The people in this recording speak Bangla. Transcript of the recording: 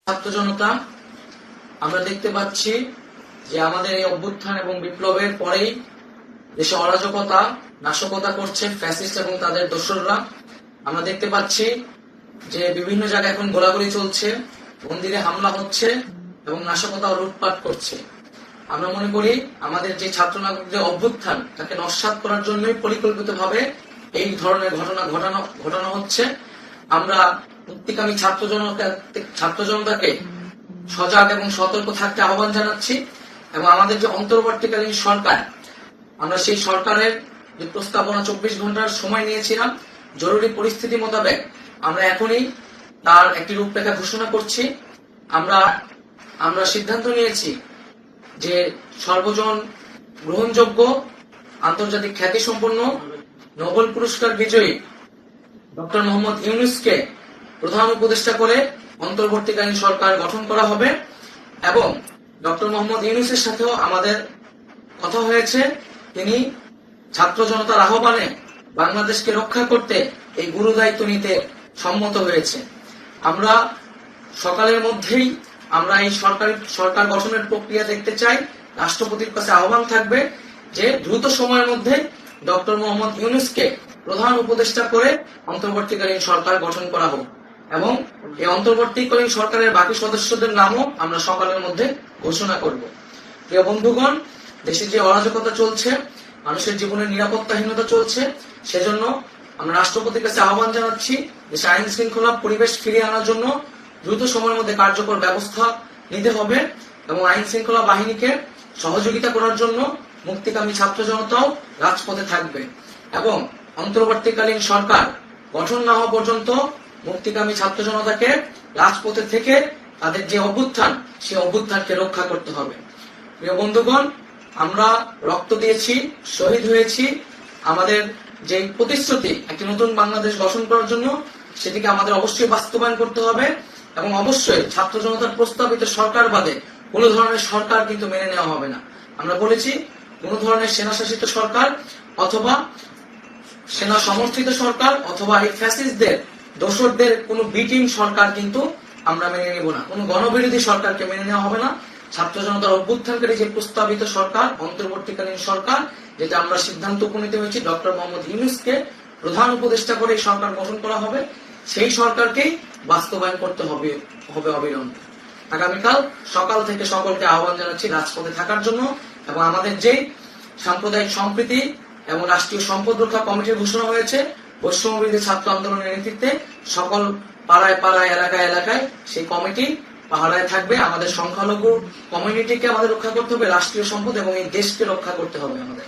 ছাত্র জনতা আমরা দেখতে পাচ্ছি যে আমাদের এই অভ্যুত্থান এবং বিপ্লবের পরেই দেশে অরাজকতা নাশকতা করছে ফ্যাসিস্ট এবং তাদের দোসররা। আমরা দেখতে পাচ্ছি যে বিভিন্ন জায়গায় এখন গোলাগুলি চলছে, মন্দিরে হামলা হচ্ছে এবং নাশকতা ও লুটপাট করছে। আমরা মনে করি আমাদের যে ছাত্র নাগরিকদের অভ্যুত্থান তাকে নস্যাৎ করার জন্যই পরিকল্পিতভাবে এই ধরনের ঘটনা ঘটানো হচ্ছে। আমরা মুক্তিকামী ছাত্র জনতাকে সজাগ এবং সতর্ক থাকতে আহ্বান জানাচ্ছি এবং আমাদের যে অন্তর্বর্তীকালীন সরকার, আমরা সেই সরকারের যে প্রস্তাবনা 24 ঘন্টার সময় নিয়েছিলাম, জরুরি পরিস্থিতি মোতাবেক আমরা এখনই তার একটি রূপরেখা ঘোষণা করছি। আমরা সিদ্ধান্ত নিয়েছি যে সর্বজন গ্রহণযোগ্য আন্তর্জাতিক খ্যাতিসম্পন্ন নোবেল পুরস্কার বিজয়ী ডক্টর মোহাম্মদ ইউনূসকে প্রধান উপদেষ্টা করে অন্তর্বর্তীকালীন সরকার গঠন করা হবে এবং ডক্টর মোহাম্মদ ইউনূসের সাথেও আমাদের কথা হয়েছে। তিনি ছাত্র জনতার আহ্বানে বাংলাদেশকে রক্ষা করতে এই গুরু দায়িত্ব নিতে সম্মত হয়েছে। আমরা সকালের মধ্যেই আমরা এই সরকার গঠনের প্রক্রিয়া দেখতে চাই। রাষ্ট্রপতির কাছে আহ্বান থাকবে যে দ্রুত সময়ের মধ্যে ডক্টর মোহাম্মদ ইউনূসকে প্রধান উপদেষ্টা করে অন্তর্বর্তীকালীন সরকার গঠন করা হোক এবং এই অন্তর্বর্তীকালীন সরকারের বাকি সদস্যদের নামও আমরা সকালের মধ্যে ঘোষণা করব। প্রিয় বন্ধুগণ, দেশে যে অরাজকতা চলছে, মানুষের জীবনের নিরাপত্তাহীনতা চলছে, সেজন্য আমরা রাষ্ট্রপতির কাছে আহ্বান জানাচ্ছি দেশে আইন শৃঙ্খলা পরিবেশ ফিরিয়ে আনার জন্য দ্রুত সময়ের মধ্যে কার্যকর ব্যবস্থা নিতে হবে এবং আইন শৃঙ্খলা বাহিনীকে সহযোগিতা করার জন্য মুক্তিকামী ছাত্র জনতাও রাজপথে থাকবে এবং অন্তর্বর্তীকালীন সরকার গঠন না হওয়া পর্যন্ত মুক্তিকামী ছাত্র জনতাকে রাজপথে থেকে তাদের যে অভ্যুত্থান, সেই অভ্যুত্থানকে রক্ষা করতে হবে। প্রিয় বন্ধুগণ, আমরা রক্ত দিয়েছি, শহীদ হয়েছি। আমাদের যে প্রতিশ্রুতি একটি নতুন বাংলাদেশ গঠন করার জন্য, সেটিকে আমাদের অবশ্যই বাস্তবায়ন করতে হবে এবং অবশ্যই ছাত্র জনতার প্রস্তাবিত সরকার বাদে কোনো ধরনের সরকার কিন্তু মেনে নেওয়া হবে না। আমরা বলেছি কোনো ধরনের সেনাশাসিত সরকার অথবা সেনা সমর্থিত সরকার অথবা এই ফ্যাসিস্টদের দোসরদের কোনো বিটিং সরকার কিন্তু আমরা মেনে নেব না। কোনো গণবিরোধী সরকারকে মেনে নেওয়া হবে না। ছাত্র জনতার অভ্যুত্থানকারী যে প্রস্তাবিত সরকার, অন্তর্বর্তীকালীন সরকার, যেটা আমরা সিদ্ধান্ত উপনীত হয়েছি ডক্টর মোহাম্মদ ইউনূসকে প্রধান উপদেষ্টা করে এই সরকার গঠন করা হবে, সেই সরকারকেই বাস্তবায়ন করতে হবে অবিলম্বে। আগামীকাল সকাল থেকে সকলকে আহ্বান জানাচ্ছি রাজপথে থাকার জন্য এবং আমাদের যে সাম্প্রদায়িক সম্প্রীতি এবং রাষ্ট্রীয় সম্পদ রক্ষা কমিটির ঘোষণা হয়েছে বৈষম্যবিরোধী ছাত্র আন্দোলনের নেতৃত্বে সকল পাড়ায় পাড়ায় এলাকায় এলাকায় সেই কমিটি পাহারায় থাকবে। আমাদের সংখ্যালঘু কমিউনিটিকে আমাদের রক্ষা করতে হবে, রাষ্ট্রীয় সম্পদ এবং এই দেশকে রক্ষা করতে হবে আমাদের।